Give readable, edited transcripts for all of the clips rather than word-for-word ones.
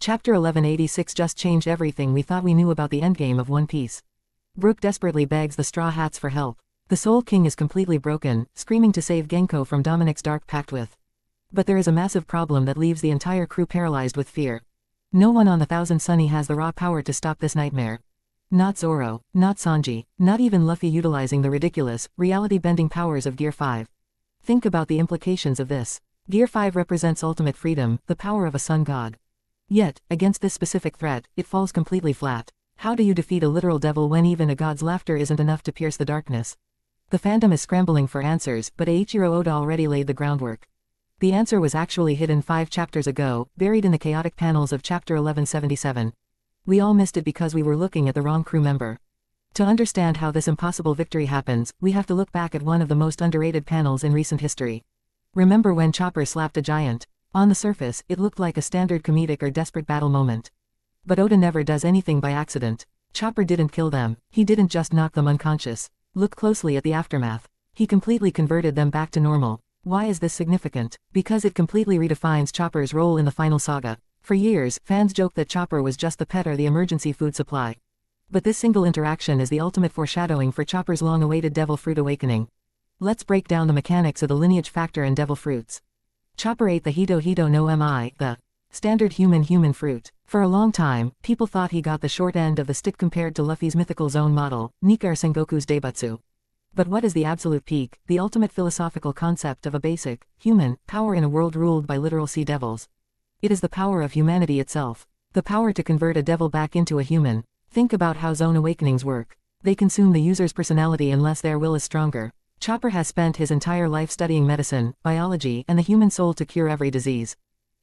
Chapter 1186 just changed everything we thought we knew about the endgame of One Piece. Brook desperately begs the Straw Hats for help. The Soul King is completely broken, screaming to save Genko from Dominic's dark pact with. But there is a massive problem that leaves the entire crew paralyzed with fear. No one on the Thousand Sunny has the raw power to stop this nightmare. Not Zoro, not Sanji, not even Luffy utilizing the ridiculous, reality-bending powers of Gear 5. Think about the implications of this. Gear 5 represents ultimate freedom, the power of a sun god. Yet, against this specific threat, it falls completely flat. How do you defeat a literal devil when even a god's laughter isn't enough to pierce the darkness? The fandom is scrambling for answers, but Eiichiro Oda already laid the groundwork. The answer was actually hidden 5 chapters ago, buried in the chaotic panels of chapter 1177. We all missed it because we were looking at the wrong crew member. To understand how this impossible victory happens, we have to look back at one of the most underrated panels in recent history. Remember when Chopper slapped a giant? On the surface, it looked like a standard comedic or desperate battle moment. But Oda never does anything by accident. Chopper didn't kill them, he didn't just knock them unconscious. Look closely at the aftermath. He completely converted them back to normal. Why is this significant? Because it completely redefines Chopper's role in the final saga. For years, fans joked that Chopper was just the pet or the emergency food supply. But this single interaction is the ultimate foreshadowing for Chopper's long-awaited Devil Fruit awakening. Let's break down the mechanics of the lineage factor and Devil Fruits. Chopper ate the Hito Hito no Mi, the standard human fruit. For a long time, people thought he got the short end of the stick compared to Luffy's mythical zone model, Nika or Sengoku's Daibatsu. But what is the absolute peak, the ultimate philosophical concept of a basic, human, power in a world ruled by literal sea devils? It is the power of humanity itself. The power to convert a devil back into a human. Think about how zone awakenings work. They consume the user's personality unless their will is stronger. Chopper has spent his entire life studying medicine, biology, and the human soul to cure every disease.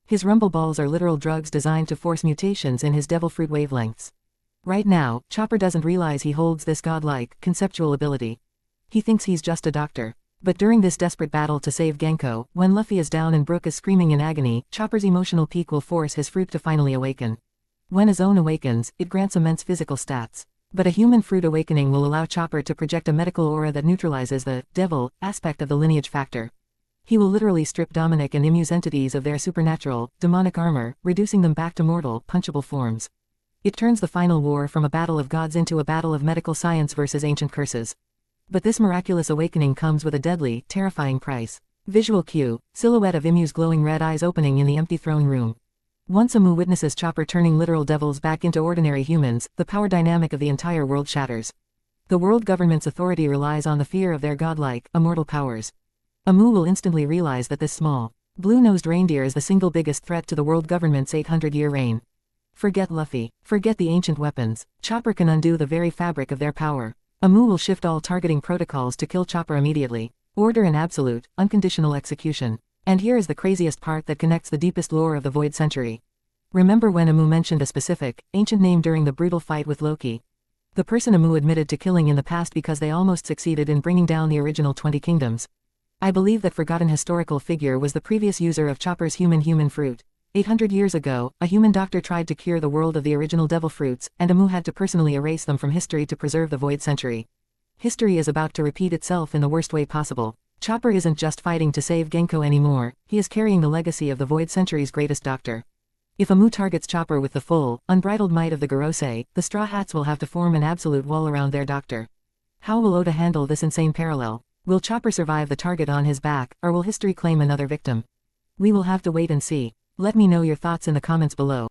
His rumble balls are literal drugs designed to force mutations in his devil fruit wavelengths. Right now, Chopper doesn't realize he holds this godlike, conceptual ability. He thinks he's just a doctor. But during this desperate battle to save Genko, when Luffy is down and Brook is screaming in agony, Chopper's emotional peak will force his fruit to finally awaken. When a zone awakens, it grants immense physical stats. But a human fruit awakening will allow Chopper to project a medical aura that neutralizes the devil aspect of the lineage factor. He will literally strip Dominic and Imu's entities of their supernatural, demonic armor, reducing them back to mortal, punchable forms. It turns the final war from a battle of gods into a battle of medical science versus ancient curses. But this miraculous awakening comes with a deadly, terrifying price. Visual cue, silhouette of Imu's glowing red eyes opening in the empty throne room. Once Imu witnesses Chopper turning literal devils back into ordinary humans, the power dynamic of the entire world shatters. The world government's authority relies on the fear of their godlike, immortal powers. Imu will instantly realize that this small, blue-nosed reindeer is the single biggest threat to the world government's 800-year reign. Forget Luffy, forget the ancient weapons, Chopper can undo the very fabric of their power. Imu will shift all targeting protocols to kill Chopper immediately. Order and absolute, unconditional execution. And here is the craziest part that connects the deepest lore of the Void Century. Remember when Imu mentioned a specific, ancient name during the brutal fight with Loki? The person Imu admitted to killing in the past because they almost succeeded in bringing down the original 20 kingdoms. I believe that forgotten historical figure was the previous user of Chopper's human fruit. 800 years ago, a human doctor tried to cure the world of the original devil fruits, and Imu had to personally erase them from history to preserve the Void Century. History is about to repeat itself in the worst way possible. Chopper isn't just fighting to save Genko anymore, he is carrying the legacy of the Void Century's greatest doctor. If Imu targets Chopper with the full, unbridled might of the Gorosei, the Straw Hats will have to form an absolute wall around their doctor. How will Oda handle this insane parallel? Will Chopper survive the target on his back, or will history claim another victim? We will have to wait and see. Let me know your thoughts in the comments below.